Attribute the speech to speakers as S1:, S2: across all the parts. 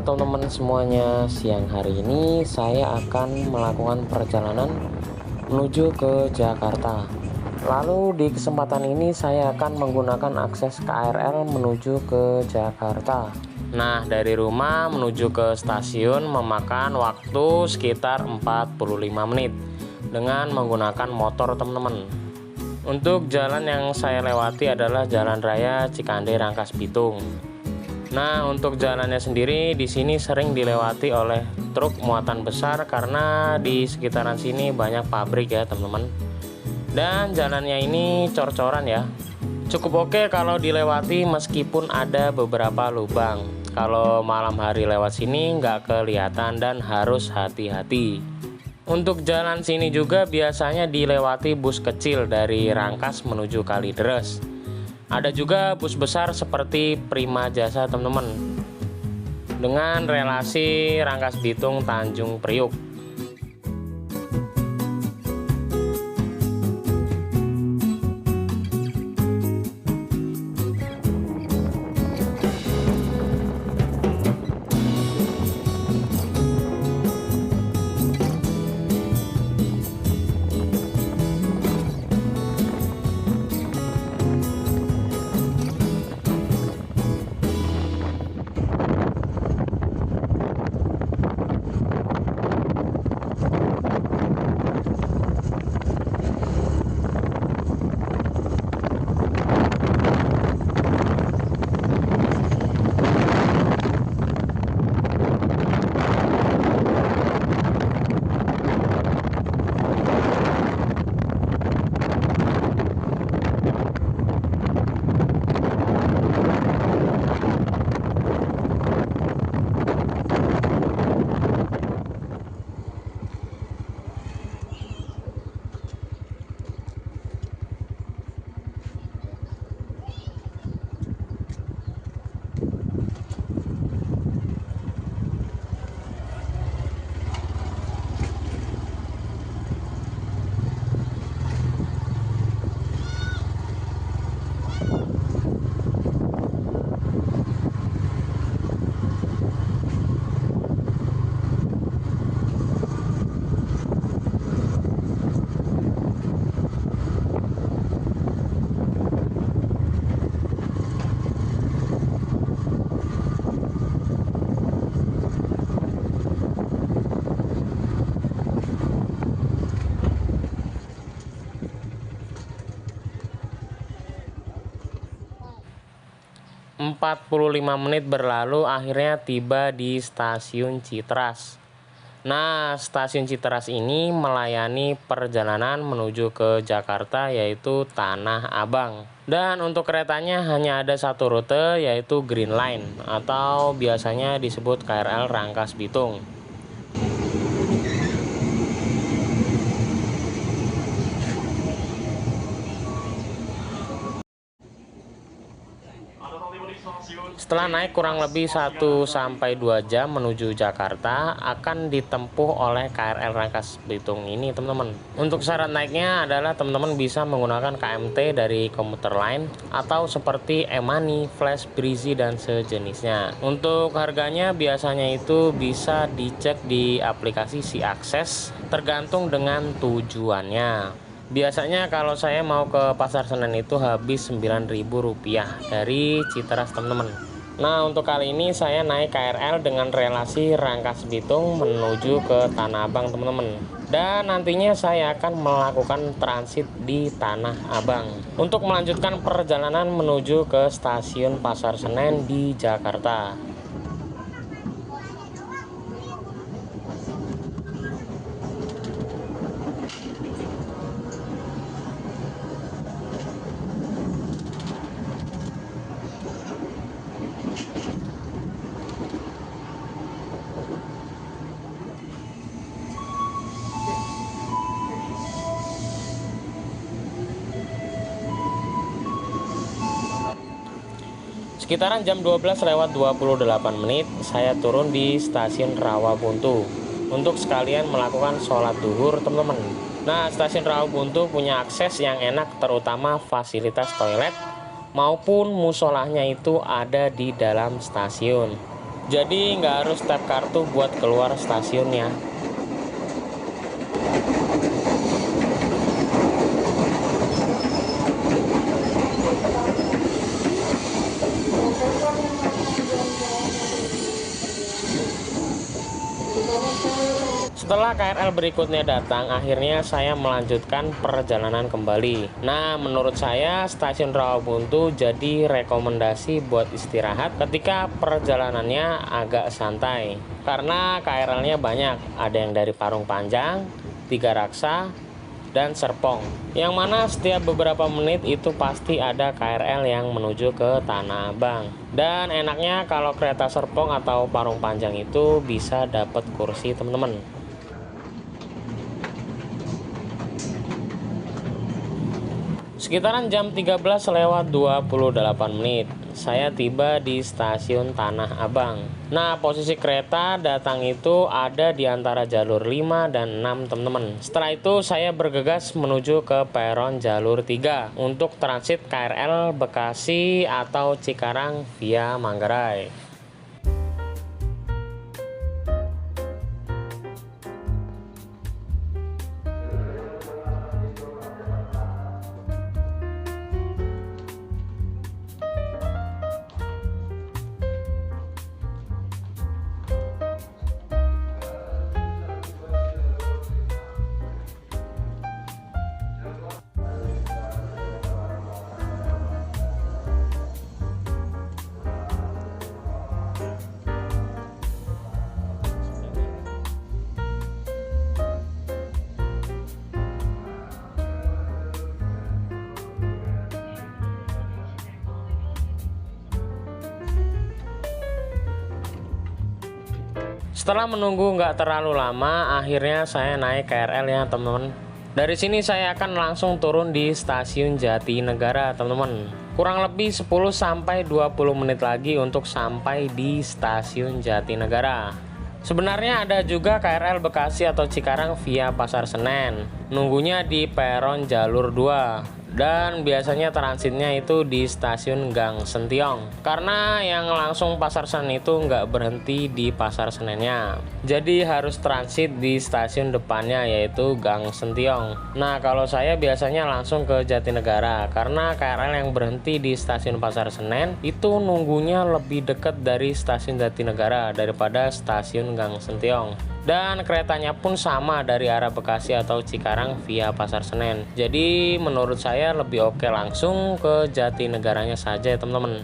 S1: teman-teman semuanya, siang hari ini saya akan melakukan perjalanan menuju ke Jakarta. Lalu di kesempatan ini saya akan menggunakan akses KRL menuju ke Jakarta. Nah, dari rumah menuju ke stasiun memakan waktu sekitar 45 menit dengan menggunakan motor teman-teman. Untuk jalan yang saya lewati adalah Jalan Raya Cikande Rangkas Bitung. Nah, untuk jalannya sendiri di sini sering dilewati oleh truk muatan besar karena di sekitaran sini banyak pabrik ya, teman-teman. Dan jalannya ini cor-coran ya. Cukup oke kalau dilewati meskipun ada beberapa lubang. Kalau malam hari lewat sini nggak kelihatan dan harus hati-hati. Untuk jalan sini juga biasanya dilewati bus kecil dari Rangkas menuju Kalideres. Ada juga bus besar seperti Prima Jasa teman-teman, dengan relasi Rangkas Bitung Tanjung Priuk. 45 menit berlalu, akhirnya tiba di stasiun Citras. Nah, stasiun Citras ini melayani perjalanan menuju ke Jakarta yaitu Tanah Abang. Dan untuk keretanya hanya ada satu rute yaitu Green Line atau biasanya disebut KRL Rangkas Bitung. Setelah naik kurang lebih 1-2 jam menuju Jakarta, akan ditempuh oleh KRL Rangkas Bitung ini teman-teman. Untuk syarat naiknya adalah teman-teman bisa menggunakan KMT dari komuter lain atau seperti e-money, flash, breezy, dan sejenisnya. Untuk harganya biasanya itu bisa dicek di aplikasi SeAkses tergantung dengan tujuannya. Biasanya kalau saya mau ke Pasar Senen itu habis Rp9.000 dari Citras teman-teman. Nah, untuk kali ini saya naik KRL dengan relasi Rangkas Bitung menuju ke Tanah Abang teman-teman. Dan nantinya saya akan melakukan transit di Tanah Abang untuk melanjutkan perjalanan menuju ke stasiun Pasar Senen di Jakarta. Sekitaran jam 12:28 saya turun di stasiun Rawabuntu untuk sekalian melakukan sholat duhur teman-teman. Nah, stasiun Rawabuntu punya akses yang enak, terutama fasilitas toilet maupun musolahnya itu ada di dalam stasiun. Jadi nggak harus tap kartu buat keluar stasiunnya. Setelah KRL berikutnya datang, akhirnya saya melanjutkan perjalanan kembali. Nah, menurut saya stasiun Rawabuntu jadi rekomendasi buat istirahat ketika perjalanannya agak santai. Karena KRL-nya banyak, ada yang dari Parung Panjang, Tiga Raksa, dan Serpong. Yang mana setiap beberapa menit itu pasti ada KRL yang menuju ke Tanah Abang. Dan enaknya kalau kereta Serpong atau Parung Panjang itu bisa dapat kursi teman-teman. Sekitaran jam 13:28 menit, saya tiba di stasiun Tanah Abang. Nah, posisi kereta datang itu ada di antara jalur 5 dan 6 teman-teman. Setelah itu saya bergegas menuju ke peron jalur 3 untuk transit KRL Bekasi atau Cikarang via Manggarai. Setelah menunggu nggak terlalu lama, akhirnya saya naik KRL ya teman-teman. Dari sini saya akan langsung turun di stasiun Jatinegara teman-teman. Kurang lebih 10-20 menit lagi untuk sampai di stasiun Jatinegara. Sebenarnya ada juga KRL Bekasi atau Cikarang via Pasar Senen. Nunggunya di peron jalur 2. Dan biasanya transitnya itu di stasiun Gang Sentiong. Karena yang langsung Pasar Senen itu nggak berhenti di Pasar Senennya. Jadi harus transit di stasiun depannya yaitu Gang Sentiong. Nah, kalau saya biasanya langsung ke Jatinegara. Karena KRL yang berhenti di stasiun Pasar Senen itu nunggunya lebih dekat dari stasiun Jatinegara daripada stasiun Gang Sentiong. Dan keretanya pun sama dari arah Bekasi atau Cikarang via Pasar Senen. Jadi menurut saya lebih oke langsung ke Jatinegaranya saja ya teman-teman.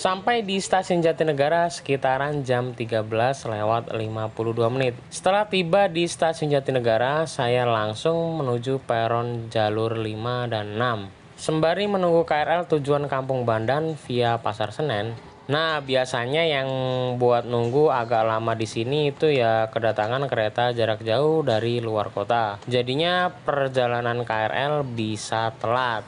S1: Sampai di stasiun Jatinegara sekitaran jam 13:52 menit. Setelah tiba di stasiun Jatinegara, saya langsung menuju peron jalur 5 dan 6. Sembari menunggu KRL tujuan Kampung Bandan via Pasar Senen. Nah, biasanya yang buat nunggu agak lama di sini itu ya kedatangan kereta jarak jauh dari luar kota. Jadinya perjalanan KRL bisa telat.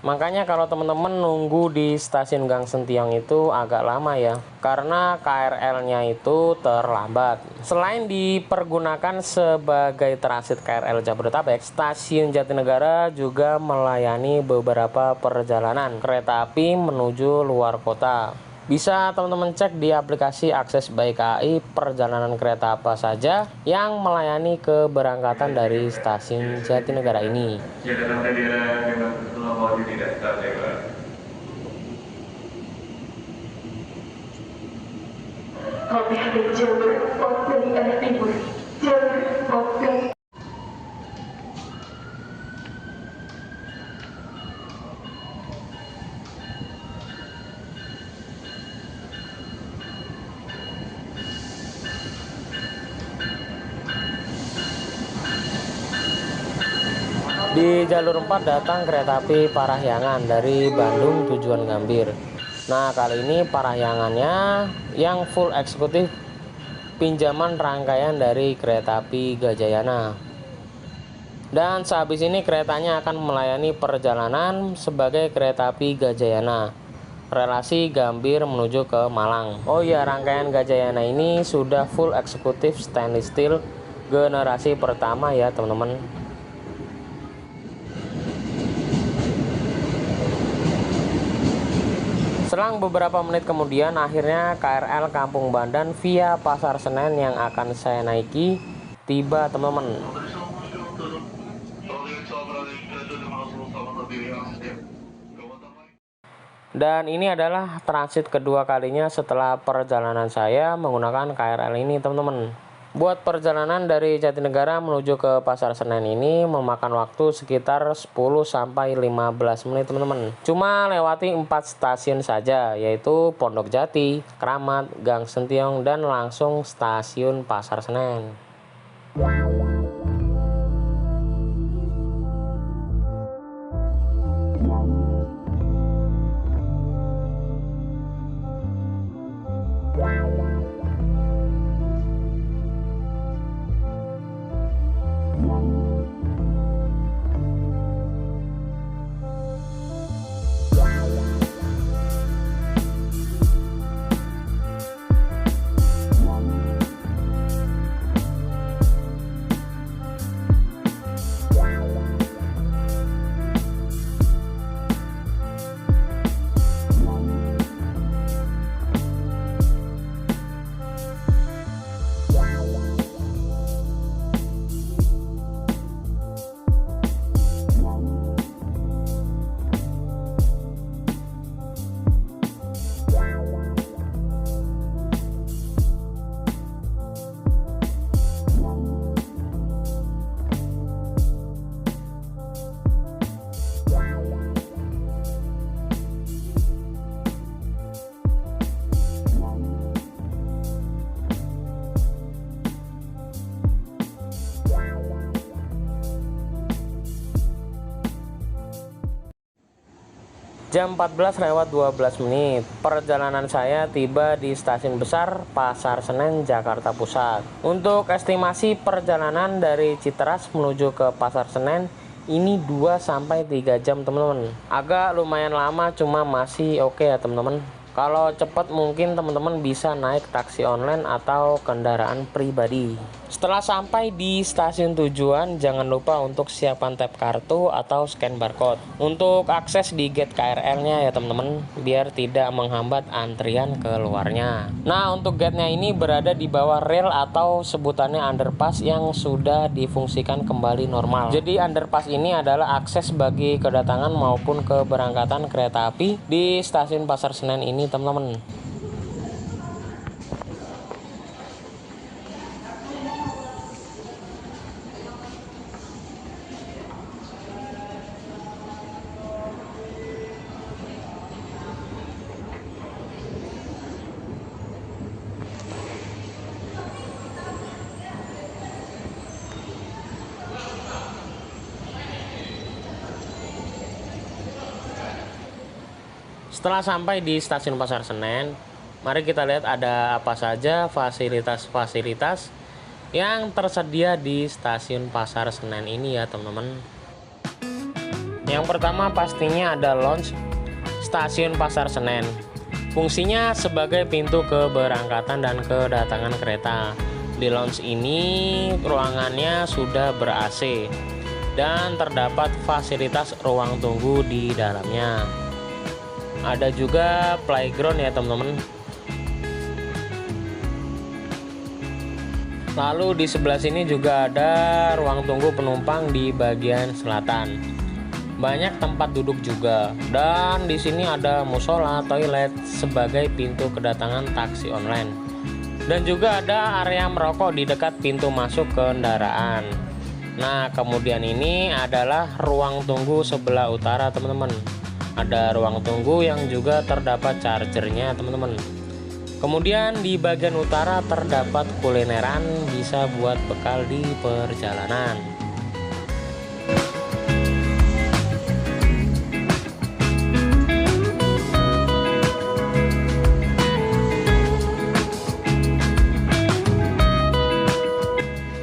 S1: Makanya kalau teman-teman nunggu di stasiun Gang Sentiong itu agak lama ya, karena KRL-nya itu terlambat. Selain dipergunakan sebagai transit KRL Jabodetabek, stasiun Jatinegara juga melayani beberapa perjalanan kereta api menuju luar kota. Bisa teman-teman cek di aplikasi Akses by KAI perjalanan kereta apa saja yang melayani keberangkatan dari stasiun Jatinegara ini. Di jalur 4 datang kereta api Parahyangan dari Bandung tujuan Gambir. Nah, kali ini Parahyangannya yang full eksekutif pinjaman rangkaian dari kereta api Gajayana. Dan sehabis ini keretanya akan melayani perjalanan sebagai kereta api Gajayana, relasi Gambir menuju ke Malang. Oh iya, rangkaian Gajayana ini sudah full eksekutif stainless steel generasi pertama ya teman-teman. Selang beberapa menit kemudian, akhirnya KRL Kampung Bandan via Pasar Senen yang akan saya naiki tiba teman-teman. Dan ini adalah transit kedua kalinya setelah perjalanan saya menggunakan KRL ini teman-teman. Buat perjalanan dari Jatinegara menuju ke Pasar Senen ini memakan waktu sekitar 10-15 menit teman-teman. Cuma lewati 4 stasiun saja, yaitu Pondok Jati, Kramat, Gang Sentiong, dan langsung stasiun Pasar Senen. Jam 14:12 menit, perjalanan saya tiba di stasiun besar Pasar Senen, Jakarta Pusat. Untuk estimasi perjalanan dari Citeras menuju ke Pasar Senen, ini 2-3 jam teman-teman. Agak lumayan lama, cuma masih oke ya teman-teman. Kalau cepat mungkin teman-teman bisa naik taksi online atau kendaraan pribadi. Setelah sampai di stasiun tujuan, jangan lupa untuk siapkan tap kartu atau scan barcode untuk akses di gate KRL-nya ya teman-teman, biar tidak menghambat antrian keluarnya. Nah, untuk gate-nya ini berada di bawah rel atau sebutannya underpass yang sudah difungsikan kembali normal. Jadi underpass ini adalah akses bagi kedatangan maupun keberangkatan kereta api di stasiun Pasar Senen ini teman-teman. Setelah sampai di stasiun Pasar Senen, mari kita lihat ada apa saja fasilitas-fasilitas yang tersedia di stasiun Pasar Senen ini ya teman-teman. Yang pertama pastinya ada lounge stasiun Pasar Senen. Fungsinya sebagai pintu keberangkatan dan kedatangan kereta. Di lounge ini ruangannya sudah ber-AC dan terdapat fasilitas ruang tunggu di dalamnya. Ada juga playground ya teman-teman. Lalu di sebelah sini juga ada ruang tunggu penumpang di bagian selatan. Banyak tempat duduk juga, dan di sini ada musola, toilet sebagai pintu kedatangan taksi online. Dan juga ada area merokok di dekat pintu masuk kendaraan. Nah, kemudian ini adalah ruang tunggu sebelah utara teman-teman. Ada ruang tunggu yang juga terdapat chargernya teman-teman. Kemudian di bagian utara terdapat kulineran, bisa buat bekal di perjalanan.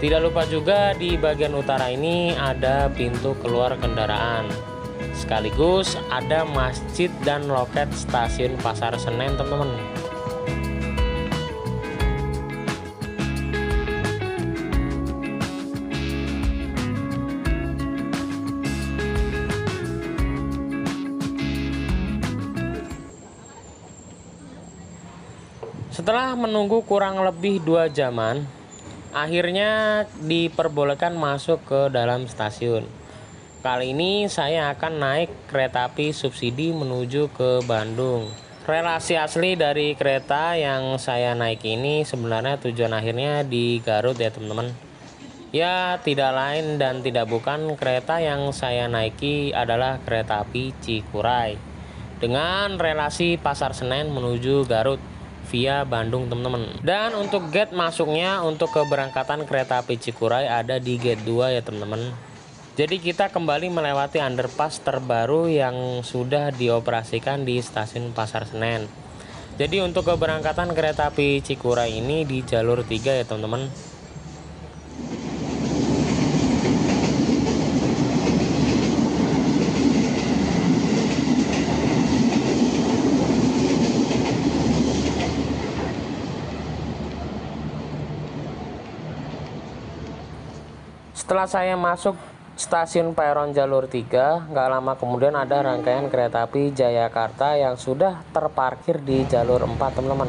S1: Tidak lupa juga di bagian utara ini ada pintu keluar kendaraan. Sekaligus ada masjid dan loket stasiun Pasar Senen teman-teman. Setelah menunggu kurang lebih 2 jaman, akhirnya diperbolehkan masuk ke dalam stasiun. Kali ini saya akan naik kereta api subsidi menuju ke Bandung. Relasi asli dari kereta yang saya naik ini sebenarnya tujuan akhirnya di Garut ya teman-teman. Ya, tidak lain dan tidak bukan, kereta yang saya naiki adalah kereta api Cikuray dengan relasi Pasar Senen menuju Garut via Bandung teman-teman. Dan untuk gate masuknya untuk keberangkatan kereta api Cikuray ada di gate 2 ya teman-teman. Jadi kita kembali melewati underpass terbaru yang sudah dioperasikan di stasiun Pasar Senen. Jadi untuk keberangkatan kereta api Cikuray ini di jalur 3 ya teman-teman. Setelah saya masuk stasiun peron jalur 3, nggak lama kemudian ada rangkaian kereta api Jayakarta yang sudah terparkir di jalur 4 teman-teman.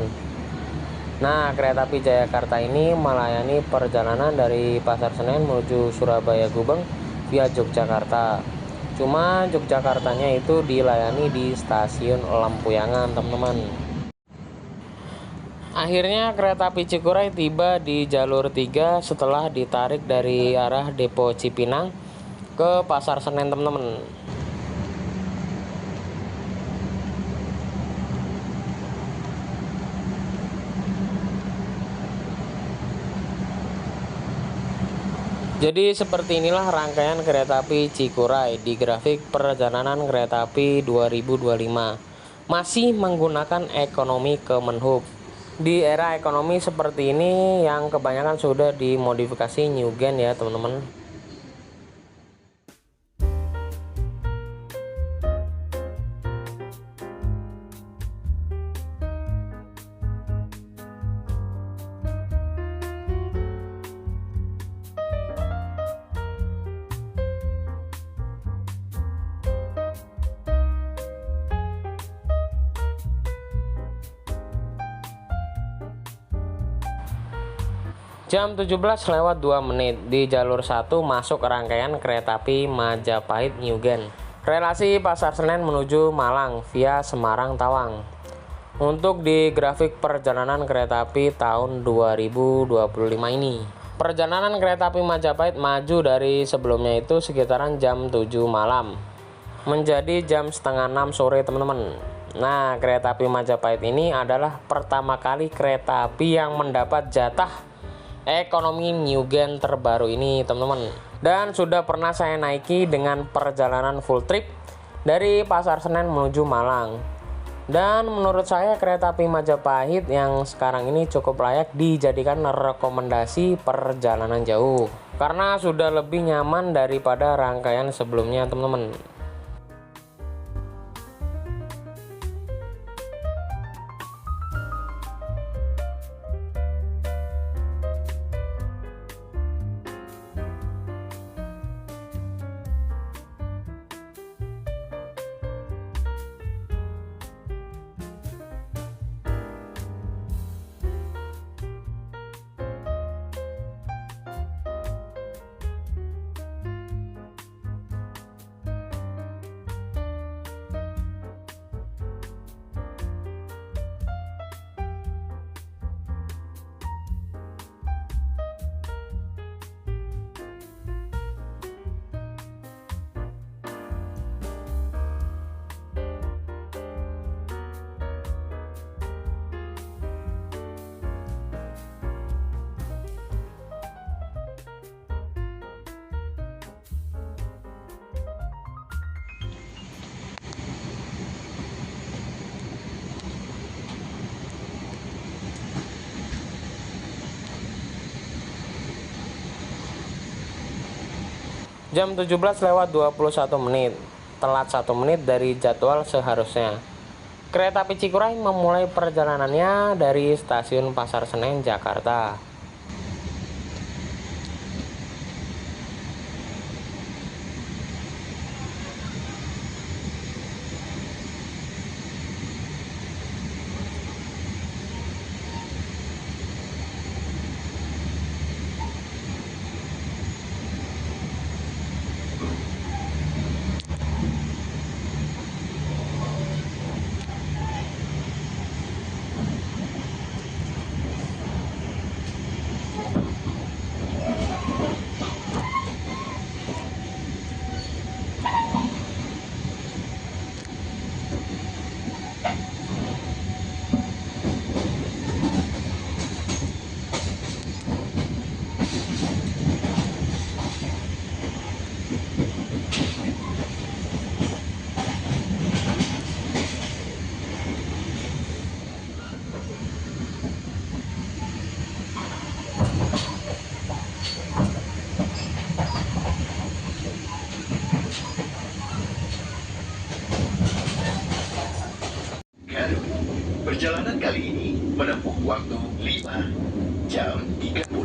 S1: Nah, kereta api Jayakarta ini melayani perjalanan dari Pasar Senen menuju Surabaya Gubeng via Yogyakarta. Cuma Yogyakartanya itu dilayani di stasiun Lempuyangan teman-teman. Akhirnya kereta api Cikuray tiba di jalur 3 setelah ditarik dari arah Depo Cipinang ke Pasar Senen teman-teman. Jadi seperti inilah rangkaian kereta api Cikuray di grafik perjalanan kereta api 2025. Masih menggunakan ekonomi Kemenhub. Di era ekonomi seperti ini yang kebanyakan sudah dimodifikasi new gen ya teman-teman. Jam 17:02 di jalur 1 masuk rangkaian kereta api Majapahit New Gen. Relasi Pasar Senen menuju Malang via Semarang Tawang. Untuk di grafik perjalanan kereta api tahun 2025 ini. Perjalanan kereta api Majapahit maju dari sebelumnya itu sekitaran jam 7 malam. Menjadi jam setengah 6 sore teman-teman. Nah, kereta api Majapahit ini adalah pertama kali kereta api yang mendapat jatah ekonomi new gen terbaru ini teman-teman, dan sudah pernah saya naiki dengan perjalanan full trip dari Pasar Senen menuju Malang. Dan menurut saya kereta api Majapahit yang sekarang ini cukup layak dijadikan rekomendasi perjalanan jauh karena sudah lebih nyaman daripada rangkaian sebelumnya, teman-teman. Jam 17:21, telat 1 menit dari jadwal seharusnya. Kereta api Cikuray memulai perjalanannya dari stasiun Pasar Senen, Jakarta.
S2: Perjalanan kali ini menempuh waktu 5 jam 32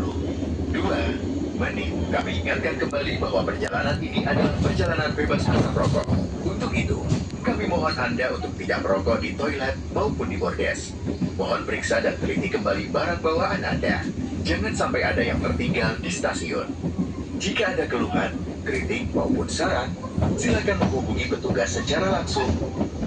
S2: menit. Kami ingatkan kembali bahwa perjalanan ini adalah perjalanan bebas asap rokok. Untuk itu, kami mohon Anda untuk tidak merokok di toilet maupun di bordes. Mohon periksa dan teliti kembali barang bawaan Anda. Jangan sampai ada yang tertinggal di stasiun. Jika ada keluhan, kritik maupun saran, silakan menghubungi petugas secara langsung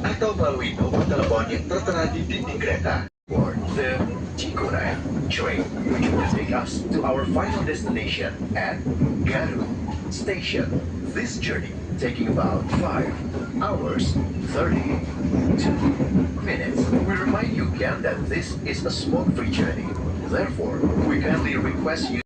S2: atau melalui nomor telepon yang tertera di dinding kereta. For the Cikuray train, which will take us to our final destination at Garut Station. This journey taking about 5 hours 32 minutes. We remind you again that this is a smoke-free journey. Therefore, we kindly request you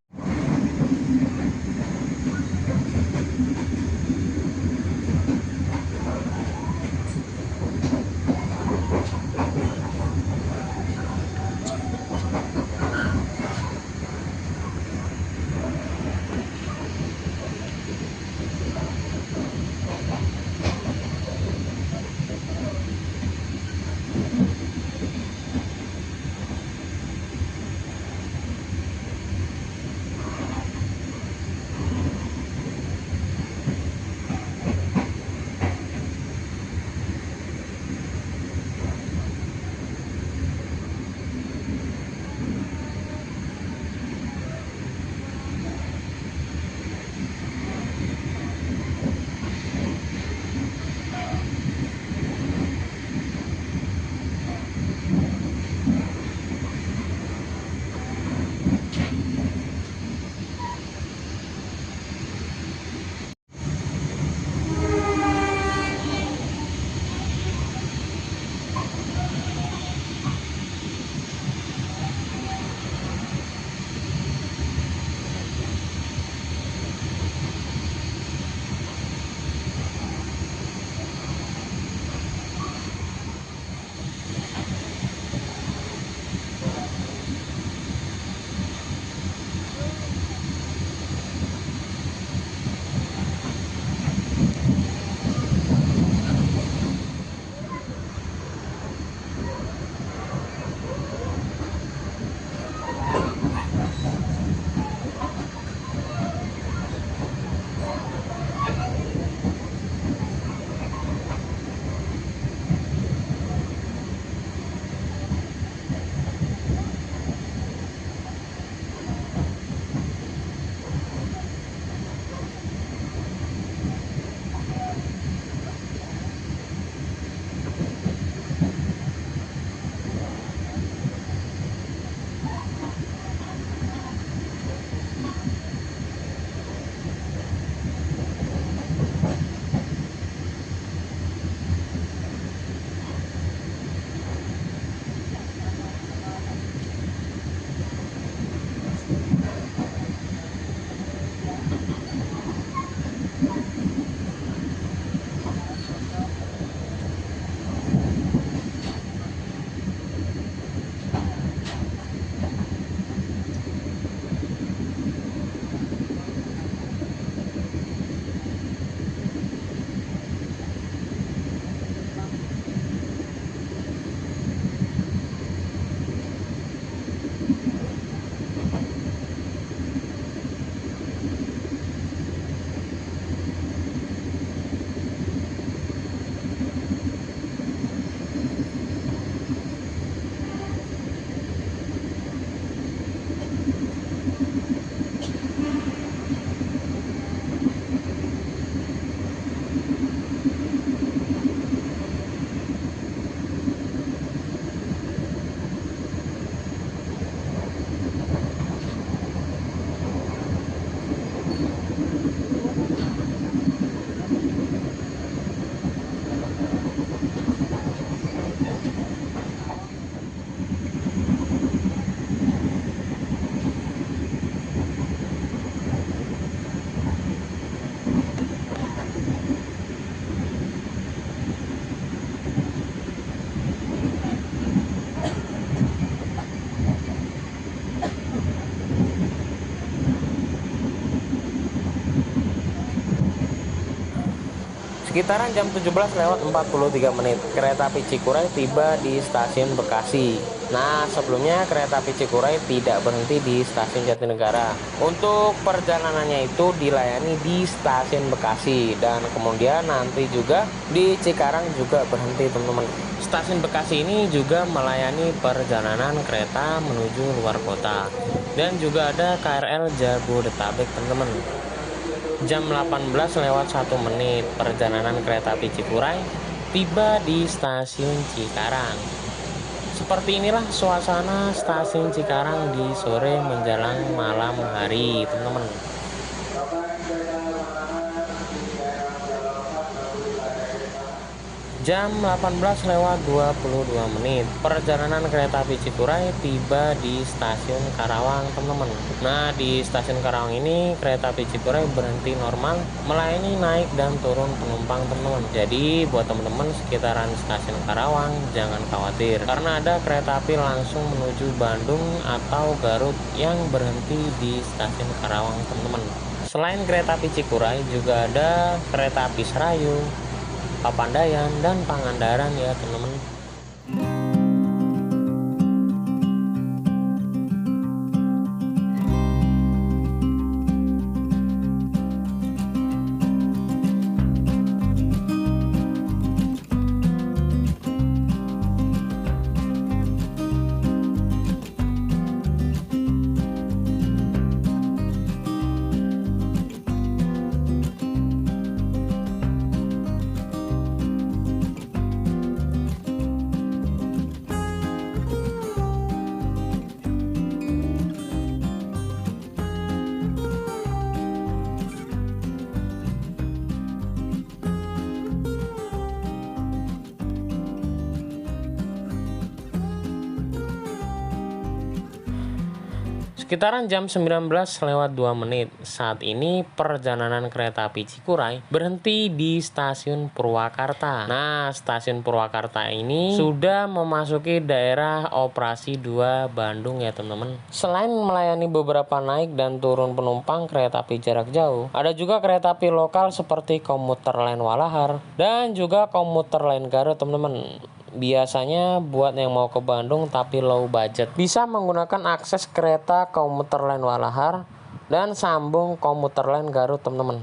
S1: Sekitaran jam 17:43, kereta api Cikuray tiba di stasiun Bekasi. Nah, sebelumnya kereta api Cikuray tidak berhenti di stasiun Jatinegara. Untuk perjalanannya itu dilayani di stasiun Bekasi, dan kemudian nanti juga di Cikarang juga berhenti, teman-teman. Stasiun Bekasi ini juga melayani perjalanan kereta menuju luar kota, dan juga ada KRL Jabodetabek, teman-teman. Jam 18:01, perjalanan kereta api Cikuray tiba di stasiun Cikarang. Seperti inilah suasana stasiun Cikarang di sore menjelang malam hari, teman-teman. Jam 18:22, perjalanan kereta api Cikuray tiba di stasiun Karawang, teman-teman. Nah, di stasiun Karawang ini kereta api Cikuray berhenti normal, melayani naik dan turun penumpang, teman-teman. Jadi buat teman-teman sekitaran stasiun Karawang jangan khawatir, karena ada kereta api langsung menuju Bandung atau Garut yang berhenti di stasiun Karawang, teman-teman. Selain kereta api Cikuray juga ada kereta api Serayu, Papandayan, dan Pangandaran ya, teman-teman. Sekitaran jam 19:02, saat ini perjalanan kereta api Cikuray berhenti di stasiun Purwakarta. Nah, stasiun Purwakarta ini sudah memasuki daerah operasi 2 Bandung ya, teman-teman. Selain melayani beberapa naik dan turun penumpang kereta api jarak jauh, ada juga kereta api lokal seperti komuter lain Walahar dan juga komuter lain Garut, teman-teman. Biasanya buat yang mau ke Bandung tapi low budget, bisa menggunakan akses kereta komuter lain Walahar dan sambung komuter lain Garut, teman-teman.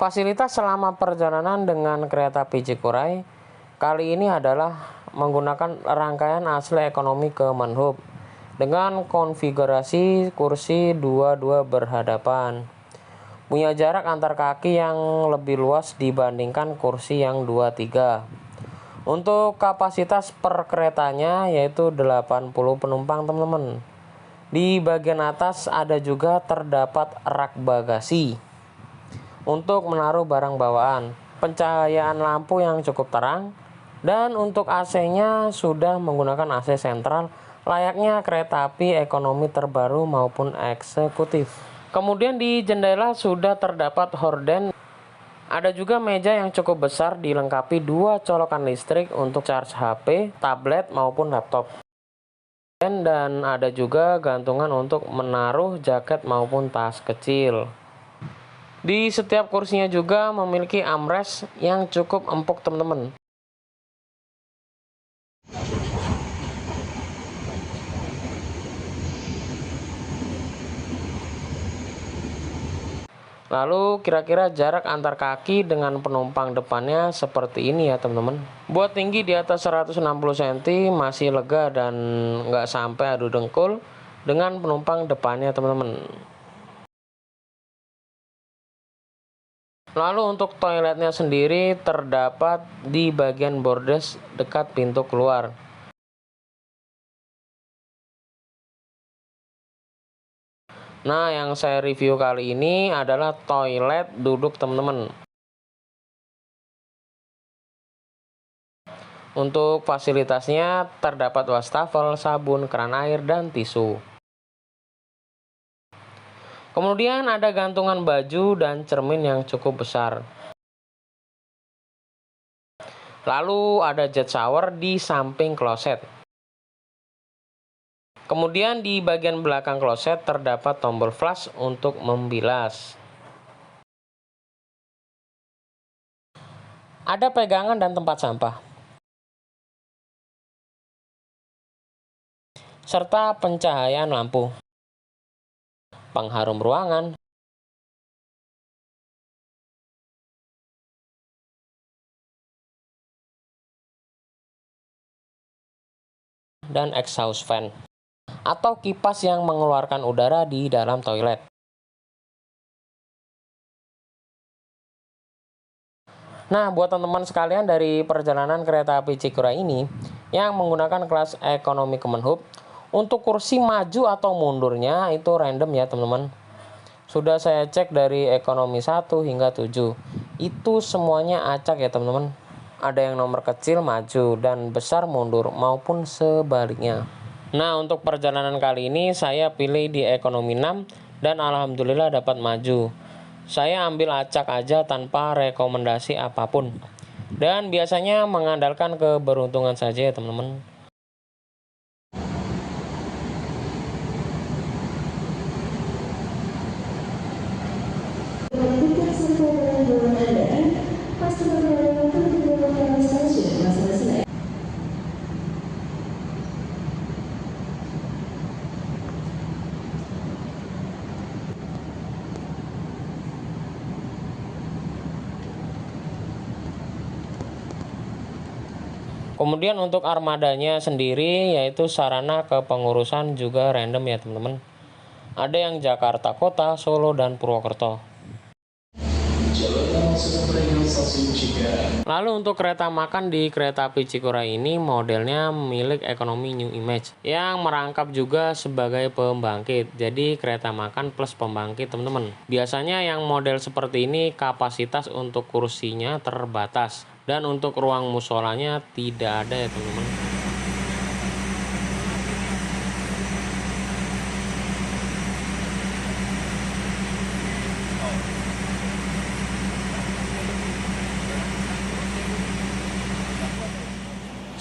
S1: Fasilitas selama perjalanan dengan kereta api Cikuray kali ini adalah menggunakan rangkaian asli ekonomi Kemenhub dengan konfigurasi kursi 22 berhadapan. Punya jarak antar kaki yang lebih luas dibandingkan kursi yang 23. Untuk kapasitas per keretanya yaitu 80 penumpang, teman-teman. Di bagian atas ada juga terdapat rak bagasi untuk menaruh barang bawaan, pencahayaan lampu yang cukup terang, dan untuk AC-nya sudah menggunakan AC sentral layaknya kereta api ekonomi terbaru maupun eksekutif. Kemudian di jendela sudah terdapat horden. Ada juga meja yang cukup besar dilengkapi 2 colokan listrik untuk charge HP, tablet maupun laptop. Dan ada juga gantungan untuk menaruh jaket maupun tas kecil. Di setiap kursinya juga memiliki armrest yang cukup empuk, teman-teman. Lalu kira-kira jarak antar kaki dengan penumpang depannya seperti ini ya, teman-teman. Buat tinggi di atas 160 cm masih lega dan nggak sampai adu dengkul. dengan penumpang depannya teman-teman. Lalu untuk toiletnya sendiri terdapat di bagian bordes dekat pintu keluar. Nah, yang saya review kali ini adalah toilet duduk teman-teman. Untuk fasilitasnya terdapat wastafel, sabun, keran air, dan tisu. Kemudian ada gantungan baju dan cermin yang cukup besar. Lalu ada jet shower di samping kloset. Kemudian di bagian belakang kloset terdapat tombol flush untuk membilas. Ada pegangan dan tempat sampah. Serta pencahayaan lampu. Pengharum ruangan. Dan exhaust fan atau kipas yang mengeluarkan udara di dalam toilet. Nah, buat teman-teman sekalian dari perjalanan kereta api Cikuray ini yang menggunakan kelas ekonomi Kemenhub, untuk kursi maju atau mundurnya itu random ya teman-teman. Sudah saya cek dari ekonomi 1 hingga 7. Itu semuanya acak ya teman-teman. Ada yang nomor kecil maju dan besar mundur maupun sebaliknya. Nah, untuk perjalanan kali ini saya pilih di ekonomi 6 dan alhamdulillah dapat maju. Saya ambil acak aja tanpa rekomendasi apapun. Dan biasanya mengandalkan keberuntungan saja ya teman-teman. Kemudian untuk armadanya sendiri yaitu sarana kepengurusan juga random ya teman-teman. Ada yang Jakarta Kota, Solo, dan Purwokerto. Lalu untuk kereta makan di kereta api Cikuray ini modelnya milik ekonomi New Image yang merangkap juga sebagai pembangkit. Jadi kereta makan plus pembangkit teman-teman. Biasanya yang model seperti ini kapasitas untuk kursinya terbatas dan untuk ruang musolanya tidak ada ya teman-teman.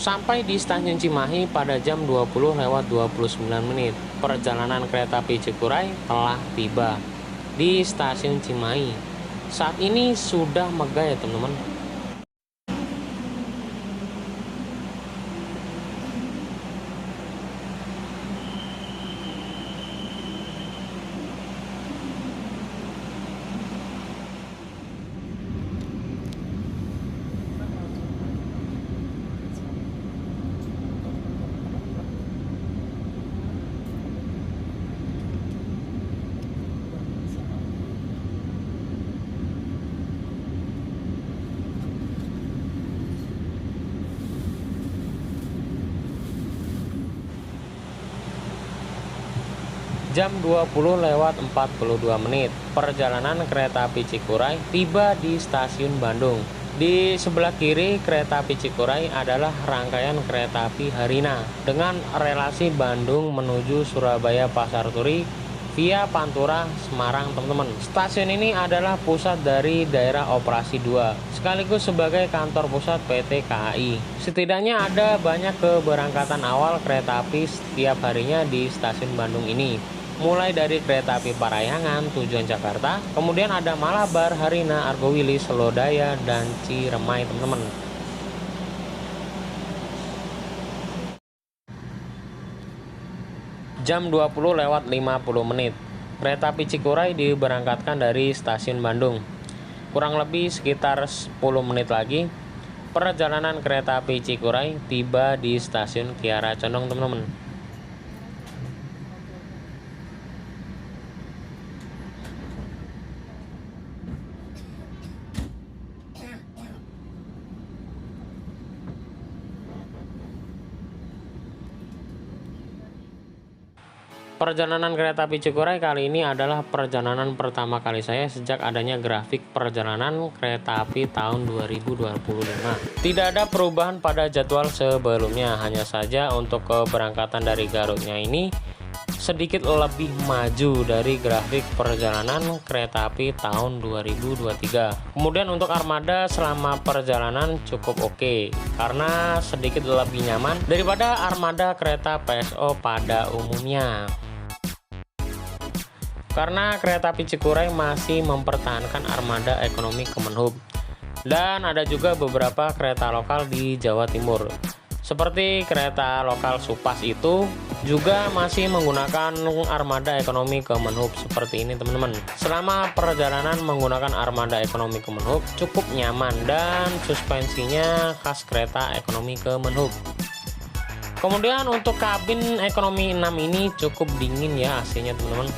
S1: Sampai di stasiun Cimahi pada jam 20:29. Perjalanan kereta api Cikuray telah tiba di stasiun Cimahi. Saat ini sudah megah ya teman-teman. Jam 20:42. Perjalanan kereta api Cikuray tiba di stasiun Bandung. Di sebelah kiri kereta api Cikuray adalah rangkaian kereta api Harina dengan relasi Bandung menuju Surabaya Pasar Turi via Pantura Semarang teman-teman. Stasiun ini adalah pusat dari daerah operasi 2 sekaligus sebagai kantor pusat PT KAI. Setidaknya ada banyak keberangkatan awal kereta api setiap harinya di stasiun Bandung ini. Mulai dari kereta api Parahyangan tujuan Jakarta, kemudian ada Malabar, Harina, Argowili, Selodaya, dan Ciremai teman-teman. Jam 20:50. Kereta api Cikuray diberangkatkan dari stasiun Bandung. Kurang lebih sekitar 10 menit lagi, perjalanan kereta api Cikuray tiba di stasiun Kiara Condong teman-teman. Perjalanan kereta api Cikuray kali ini adalah perjalanan pertama kali saya sejak adanya grafik perjalanan kereta api tahun 2025. Tidak ada perubahan pada jadwal sebelumnya, hanya saja untuk keberangkatan dari Garutnya ini sedikit lebih maju dari grafik perjalanan kereta api tahun 2023. Kemudian untuk armada selama perjalanan cukup oke, karena sedikit lebih nyaman daripada armada kereta PSO pada umumnya. Karena kereta api Cikuray masih mempertahankan armada ekonomi Kemenhub, dan ada juga beberapa kereta lokal di Jawa Timur. Seperti kereta lokal Supas itu juga masih menggunakan armada ekonomi Kemenhub seperti ini teman-teman. Selama perjalanan menggunakan armada ekonomi Kemenhub cukup nyaman dan suspensinya khas kereta ekonomi Kemenhub. Kemudian untuk kabin ekonomi 6 ini cukup dingin ya AC-nya teman-teman.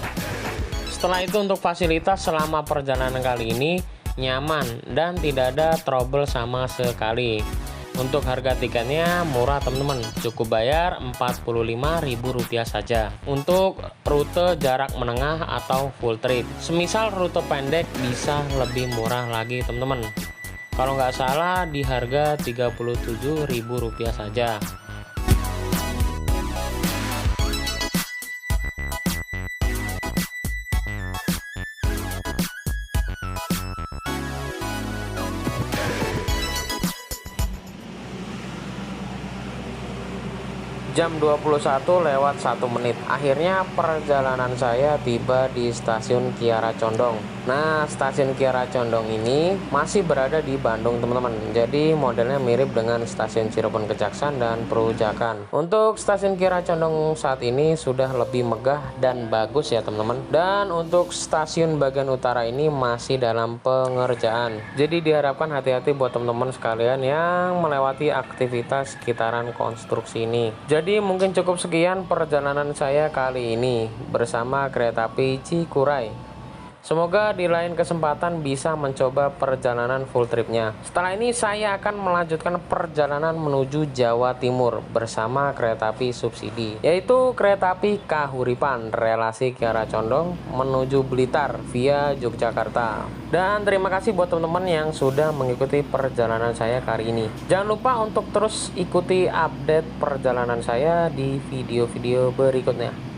S1: Setelah itu untuk fasilitas selama perjalanan kali ini nyaman dan tidak ada trouble sama sekali. Untuk harga tiketnya murah teman-teman, cukup bayar Rp45.000 saja untuk rute jarak menengah atau full trip. Semisal rute pendek bisa lebih murah lagi teman-teman. Kalau nggak salah di harga Rp37.000 saja. Jam 21:01. Akhirnya perjalanan saya tiba di stasiun Kiara Condong. Nah, stasiun Kiara Condong ini masih berada di Bandung teman-teman. Jadi modelnya mirip dengan stasiun Cirebon Kejaksan dan Perujakan. Untuk stasiun Kiara Condong saat ini sudah lebih megah dan bagus ya teman-teman. Dan untuk stasiun bagian utara ini masih dalam pengerjaan. Jadi diharapkan hati-hati buat teman-teman sekalian yang melewati aktivitas sekitaran konstruksi ini. Jadi mungkin cukup sekian perjalanan saya kali ini bersama kereta api Cikuray. Semoga di lain kesempatan bisa mencoba perjalanan full tripnya. Setelah ini saya akan melanjutkan perjalanan menuju Jawa Timur bersama kereta api subsidi, yaitu kereta api Kahuripan relasi Kiara Condong menuju Blitar via Yogyakarta. Dan terima kasih buat teman-teman yang sudah mengikuti perjalanan saya kali ini. Jangan lupa untuk terus ikuti update perjalanan saya di video-video berikutnya.